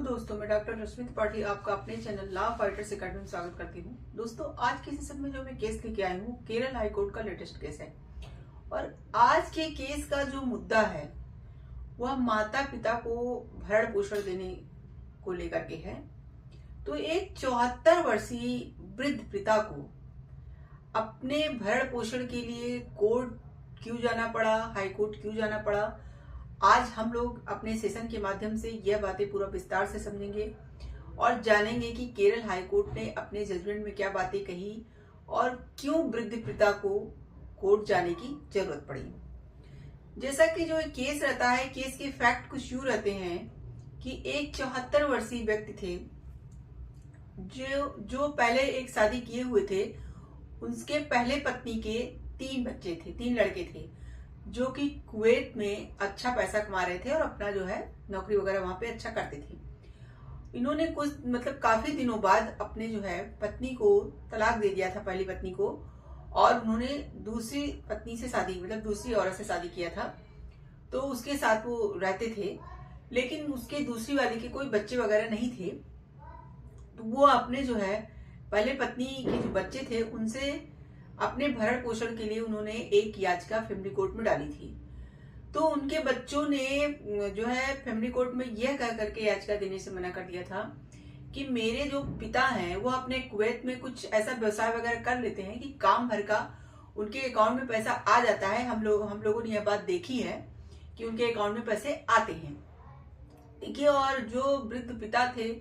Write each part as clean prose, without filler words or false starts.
दोस्तों, मैं डॉक्टर रश्मि त्रिपाठी आपका अपने चैनल लॉ फाइटर्स अकेडमी में स्वागत करती हूँ। दोस्तों, आज के सेशन में जो मैं केस लेके आई हूँ, केरल हाई कोर्ट का लेटेस्ट केस है। और आज के केस का जो मुद्दा है वह माता पिता को भरण पोषण देने को लेकर के है। तो एक 74 वर्षीय वृद्ध पिता को अपने भरण पोषण के लिए कोर्ट क्यों जाना पड़ा, हाई कोर्ट क्यों जाना पड़ा, आज हम लोग अपने सेशन के माध्यम से यह बातें पूरा विस्तार से समझेंगे और जानेंगे कि केरल हाई कोर्ट ने अपने जजमेंट में क्या बातें कही और क्यों वृद्ध पिता को कोर्ट जाने की जरूरत पड़ी। जैसा कि जो केस रहता है, केस के फैक्ट कुछ यूं रहते हैं कि एक 74 वर्षीय व्यक्ति थे जो पहले एक शादी किए हुए थे। उनके पहले पत्नी के 3 बच्चे थे, 3 लड़के थे जो कि कुवैत में अच्छा पैसा कमा रहे थे और अपना जो है नौकरी वगैरह वहां पे अच्छा करते थे। इन्होंने कुछ काफी दिनों बाद अपने जो है पत्नी को तलाक दे दिया था, पहली पत्नी को, और उन्होंने दूसरी पत्नी से शादी दूसरी औरत से शादी किया था। तो उसके साथ वो रहते थे, लेकिन उसके दूसरी वाली के कोई बच्चे वगैरह नहीं थे। तो वो अपने जो है पहले पत्नी के जो बच्चे थे उनसे अपने भरण पोषण के लिए उन्होंने एक याचिका फैमिली कोर्ट में डाली थी। तो उनके बच्चों ने जो है फैमिली कोर्ट में यह कह करके याचिका देने से मना कर दिया था कि मेरे जो पिता हैं वो अपने कुवैत में कुछ ऐसा व्यवसाय वगैरह कर लेते हैं कि काम भर का उनके अकाउंट में पैसा आ जाता है। हम लोगों ने यह बात देखी है कि उनके अकाउंट में पैसे आते हैं। देखिए, और जो वृद्ध पिता थे,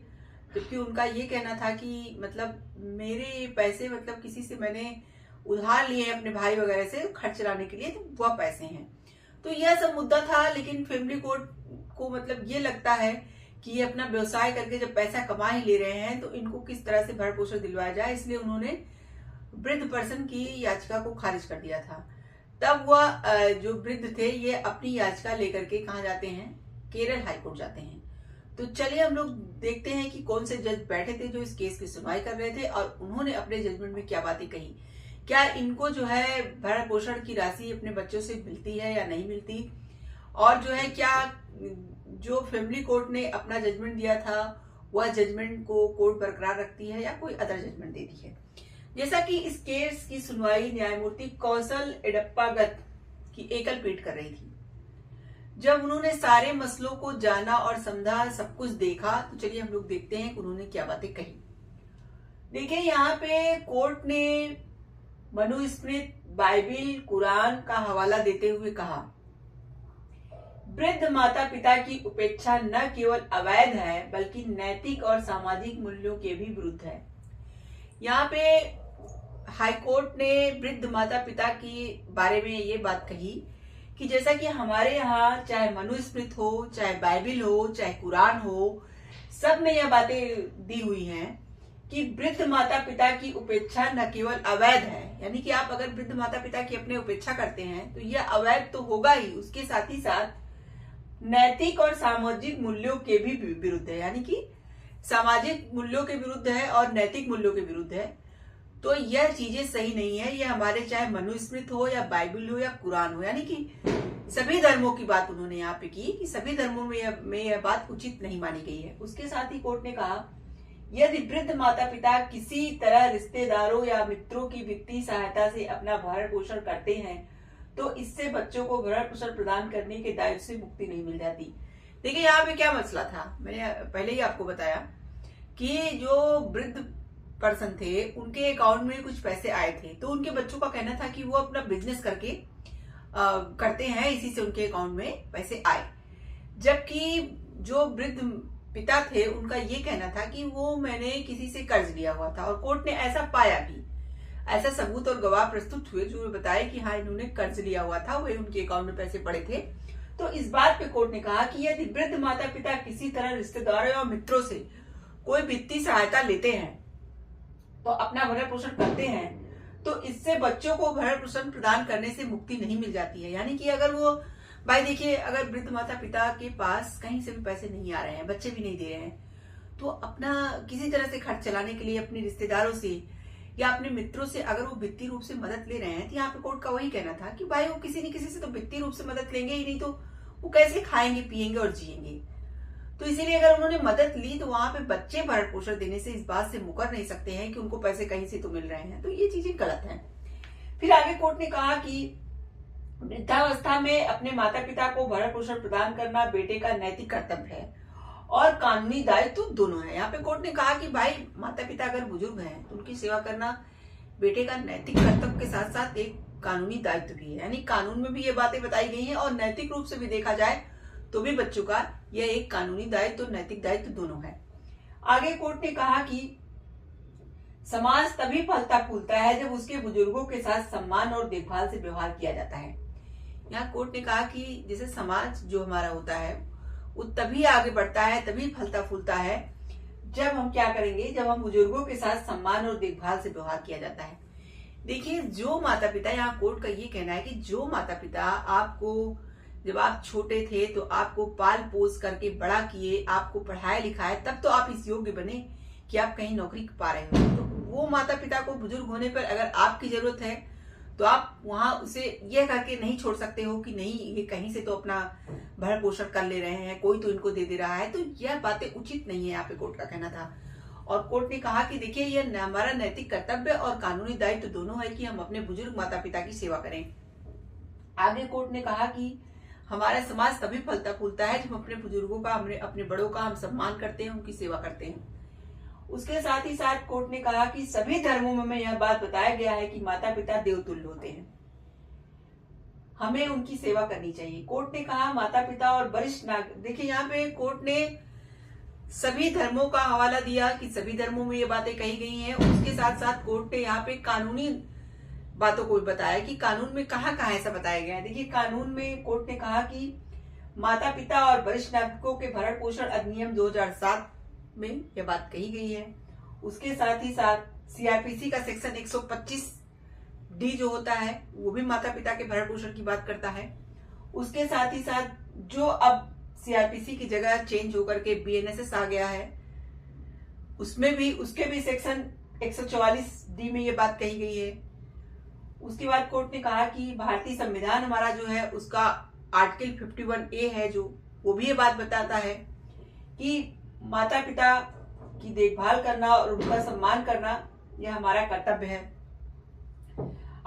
जबकि उनका ये कहना था कि मेरे पैसे किसी से मैंने उधार लिए अपने भाई वगैरह से खर्च चलाने के लिए, तो वह पैसे हैं। तो यह सब मुद्दा था। लेकिन फैमिली कोर्ट को ये लगता है कि ये अपना व्यवसाय करके जब पैसा कमा ही ले रहे हैं तो इनको किस तरह से भरण पोषण दिलवाया जाए, इसलिए उन्होंने वृद्ध पर्सन की याचिका को खारिज कर दिया था। तब वह जो वृद्ध थे ये अपनी याचिका लेकर के कहाँ जाते हैं, केरल हाईकोर्ट जाते हैं। तो चलिए हम लोग देखते हैं कि कौन से जज बैठे थे जो इस केस की सुनवाई कर रहे थे और उन्होंने अपने जजमेंट में क्या बातें कही। क्या इनको जो है भरण पोषण की राशि अपने बच्चों से मिलती है या नहीं मिलती, और जो है क्या जो फैमिली कोर्ट ने अपना जजमेंट दिया था वह जजमेंट को कोर्ट बरकरार रखती है या कोई अदर जजमेंट देती है। जैसा कि इस केस की सुनवाई न्यायमूर्ति कौशल एडप्पागत की एकल पीठ कर रही थी। जब उन्होंने सारे मसलों को जाना और समझा, सब कुछ देखा, तो चलिए हम लोग देखते हैं कि उन्होंने क्या बातें कही। देखिए, यहाँ पे कोर्ट ने मनुस्मृत, बाइबिल, कुरान का हवाला देते हुए कहा, वृद्ध माता पिता की उपेक्षा न केवल अवैध है बल्कि नैतिक और सामाजिक मूल्यों के भी विरुद्ध है। यहाँ पे हाईकोर्ट ने वृद्ध माता पिता के बारे में ये बात कही कि जैसा कि हमारे यहाँ चाहे मनुस्मृत हो, चाहे बाइबिल हो, चाहे कुरान हो, सब में यह बातें दी हुई हैं कि वृद्ध माता पिता की उपेक्षा न केवल अवैध है, यानी कि आप अगर वृद्ध माता पिता की अपने उपेक्षा करते हैं तो यह अवैध तो होगा ही, उसके साथ ही साथ नैतिक और सामाजिक मूल्यों के भी विरुद्ध है, यानी कि सामाजिक मूल्यों के विरुद्ध है और नैतिक मूल्यों के विरुद्ध है। तो यह चीजें सही नहीं है। यह हमारे चाहे मनुस्मृत हो या बाइबिल हो या कुरान हो, यानी कि सभी धर्मों की बात उन्होंने यहाँ पे की कि सभी धर्मों में यह बात उचित नहीं मानी गई है। उसके साथ ही कोर्ट ने कहा, यदि वृद्ध माता पिता किसी तरह रिश्तेदारों या मित्रों की वित्तीय सहायता से अपना भरण पोषण करते हैं तो इससे बच्चों को भरण पोषण प्रदान करने के दायित्व से मुक्ति नहीं मिल जाती। देखिए, यहाँ पे क्या मसला था, मैंने पहले ही आपको बताया कि जो वृद्ध पर्सन थे उनके अकाउंट में कुछ पैसे आए थे। तो उनके बच्चों का कहना था कि वो अपना बिजनेस करके करते हैं, इसी से उनके अकाउंट में पैसे आए। जबकि जो वृद्ध पिता थे उनका ये कहना था कि वो मैंने किसी से कर्ज लिया हुआ था, और कोर्ट ने ऐसा पाया भी, ऐसा सबूत और गवाह प्रस्तुत हुए जो बताए कि हाँ, इन्होंने कर्ज लिया हुआ था, वही उनके अकाउंट में पैसे पड़े थे। तो इस बात पे कोर्ट ने कहा कि यदि वृद्ध माता पिता किसी तरह रिश्तेदारों या मित्रों से कोई वित्तीय सहायता लेते हैं तो अपना भरण पोषण करते हैं तो इससे बच्चों को भरण पोषण प्रदान करने से मुक्ति नहीं मिल जाती है। यानी कि अगर वो भाई देखिए, अगर वृद्ध माता पिता के पास कहीं से भी पैसे नहीं आ रहे हैं, बच्चे भी नहीं दे रहे हैं, तो अपना किसी तरह से खर्च चलाने के लिए अपने रिश्तेदारों से या अपने मित्रों से अगर वो वित्तीय रूप से मदद ले रहे हैं, तो यहाँ पे कोर्ट का वही कहना था कि भाई वो किसी न किसी से तो वित्तीय रूप से मदद लेंगे ही, नहीं तो वो कैसे खाएंगे, पिएंगे और जिएंगे। तो इसीलिए अगर उन्होंने मदद ली तो वहां पे बच्चे भरण पोषण देने से इस बात से मुकर नहीं सकते हैं कि उनको पैसे कहीं से तो मिल रहे हैं। तो ये चीजें गलत हैं। फिर आगे कोर्ट ने कहा कि वृद्धावस्था में अपने माता पिता को भरण पोषण प्रदान करना बेटे का नैतिक कर्तव्य है और कानूनी दायित्व तो दोनों है। यहाँ पे कोर्ट ने कहा कि भाई माता पिता अगर बुजुर्ग हैं तो उनकी सेवा करना बेटे का नैतिक कर्तव्य के साथ साथ एक कानूनी दायित्व भी है। यानी कानून में भी ये बातें बताई गई हैं और नैतिक रूप से भी देखा जाए तो भी बच्चों का यह एक कानूनी दायित्व और नैतिक दायित्व दोनों है। आगे कोर्ट ने कहा कि समाज तभी फलता फूलता है जब उसके बुजुर्गों के साथ सम्मान और देखभाल से व्यवहार किया जाता है। यहाँ कोर्ट ने कहा कि जैसे समाज जो हमारा होता है वो तभी आगे बढ़ता है, तभी फलता फूलता है जब हम क्या करेंगे, जब हम बुजुर्गों के साथ सम्मान और देखभाल से व्यवहार किया जाता है। देखिए, जो माता पिता, यहाँ कोर्ट का ये कहना है कि जो माता पिता आपको जब आप छोटे थे तो आपको पाल पोस करके बड़ा किए, आपको पढ़ाया लिखाया, तब तो आप इस योग्य बने कि आप कहीं नौकरी पा रहे हो। तो वो माता पिता को बुजुर्ग होने पर अगर आपकी जरूरत है तो आप वहां उसे यह करके नहीं छोड़ सकते हो कि नहीं, ये कहीं से तो अपना भरण पोषण कर ले रहे हैं, कोई तो इनको दे दे रहा है। तो यह बातें उचित नहीं है, यहाँ पे कोर्ट का कहना था। और कोर्ट ने कहा कि देखिए, यह हमारा नैतिक कर्तव्य और कानूनी दायित्व दोनों है कि हम अपने बुजुर्ग माता पिता की सेवा करें। आगे कोर्ट ने कहा कि हमारा समाज तभी फलता फूलता है जब हम अपने बुजुर्गों का, अपने बड़ों का हम सम्मान करते हैं, उनकी सेवा करते हैं। उसके साथ ही साथ कोर्ट ने कहा कि सभी धर्मों में यह बात बताया गया है कि माता पिता देवतुल्य होते हैं, हमें उनकी सेवा करनी चाहिए। कोर्ट ने कहा माता पिता और वरिष्ठ नागरिक, देखिए यहाँ पे कोर्ट ने सभी धर्मों का हवाला दिया कि सभी धर्मों में ये बातें कही गई हैं। उसके साथ साथ कोर्ट ने यहाँ पे कानूनी बातों को भी बताया कि कानून में कहाँ कहाँ ऐसा बताया गया है। देखिए, कानून में कोर्ट ने कहा कि माता पिता और वरिष्ठ नागरिकों के भरण पोषण अधिनियम 2007 में यह बात कही गई है। उसके साथ ही साथ सीआरपीसी का सेक्शन 125D जो होता है वो भी माता पिता के भरण पोषण की बात करता है। उसके साथ ही साथ जो अब सीआरपीसी की जगह चेंज होकर के बीएनएसएस आ गया है, उसमें भी, उसके भी सेक्शन 144D में ये बात कही गई है। उसके बाद कोर्ट ने कहा कि भारतीय संविधान हमारा जो है उसका आर्टिकल 51A है, जो वो भी ये बात बताता है कि माता पिता की देखभाल करना और उनका सम्मान करना यह हमारा कर्तव्य है।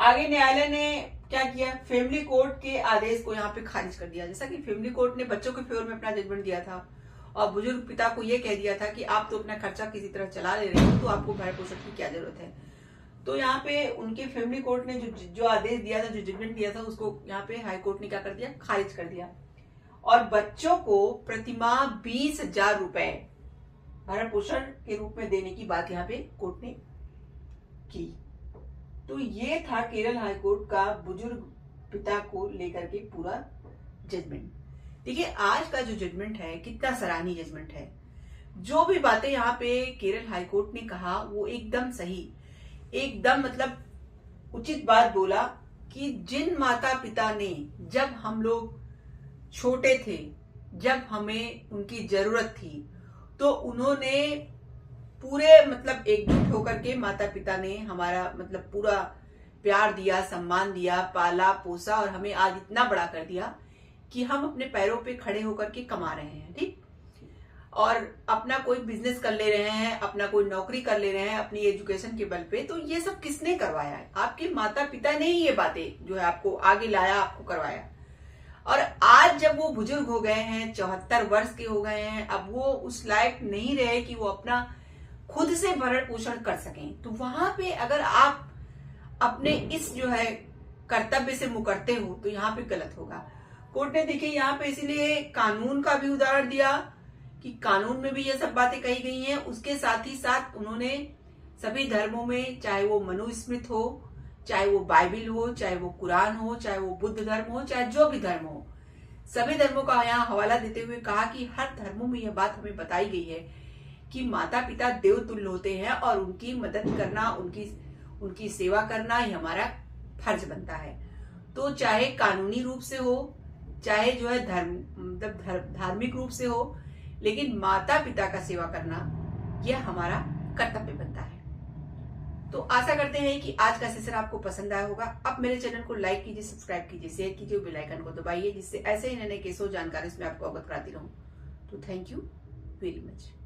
आगे न्यायालय ने क्या किया, फैमिली कोर्ट के आदेश को यहाँ पे खारिज कर दिया। जैसा कि फैमिली कोर्ट ने बच्चों के फेवर में अपना जजमेंट दिया था और बुजुर्ग पिता को यह कह दिया था कि आप तो अपना खर्चा किसी तरह चला ले रहे हो, तो आपको भरण पोषण की क्या जरूरत है। तो यहाँ पे उनके फैमिली कोर्ट ने जो आदेश दिया था, जो जजमेंट दिया था, उसको यहाँ पे हाई कोर्ट ने क्या कर दिया, खारिज कर दिया। और बच्चों को प्रतिमाह 20,000 रुपए भरण पोषण के रूप में देने की बात यहाँ पे कोर्ट ने की। तो ये था केरल हाई कोर्ट का बुजुर्ग पिता को लेकर के पूरा जजमेंट। देखिए, आज का जो जजमेंट है कितना सराहनीय जजमेंट है। जो भी बातें यहाँ पे केरल हाई कोर्ट ने कहा वो एकदम सही, एकदम मतलब उचित बात बोला कि जिन माता पिता ने, जब हम लोग छोटे थे, जब हमें उनकी जरूरत थी, तो उन्होंने पूरे मतलब एकजुट होकर के माता पिता ने हमारा मतलब पूरा प्यार दिया, सम्मान दिया, पाला पोसा और हमें आज इतना बड़ा कर दिया कि हम अपने पैरों पे खड़े होकर के कमा रहे हैं, ठीक, और अपना कोई बिजनेस कर ले रहे हैं, अपना कोई नौकरी कर ले रहे हैं अपनी एजुकेशन के बल पे। तो ये सब किसने करवाया है? आपके माता पिता ने ही ये बातें जो है आपको आगे लाया, आपको करवाया। और आज जब वो बुजुर्ग हो गए हैं, 74 वर्ष के हो गए हैं, अब वो उस लायक नहीं रहे कि वो अपना खुद से भरण पोषण कर सकें, तो वहां पे अगर आप अपने इस जो है कर्तव्य से मुकरते हो तो यहाँ पे गलत होगा। कोर्ट ने देखिए यहाँ पे इसीलिए कानून का भी उदाहरण दिया कि कानून में भी ये सब बातें कही गई हैं। उसके साथ ही साथ उन्होंने सभी धर्मों में, चाहे वो मनुस्मृति हो, चाहे वो बाइबिल हो, चाहे वो कुरान हो, चाहे वो बुद्ध धर्म हो, चाहे जो भी धर्म हो, सभी धर्मों का यहाँ हवाला देते हुए कहा कि हर धर्मों में यह बात हमें बताई गई है कि माता पिता देवतुल्य होते हैं और उनकी मदद करना, उनकी सेवा करना ही हमारा फर्ज बनता है। तो चाहे कानूनी रूप से हो, चाहे जो है धार्मिक रूप से हो, लेकिन माता पिता का सेवा करना यह हमारा कर्तव्य बनता है। तो आशा करते हैं कि आज का सेशन आपको पसंद आया होगा। अब मेरे चैनल को लाइक कीजिए, सब्सक्राइब कीजिए, शेयर कीजिए, बेल आइकन को दबाइए, जिससे ऐसे ही नए नए केसों जानकारी इसमें आपको अवगत कराती रहूं। तो थैंक यू। Very much.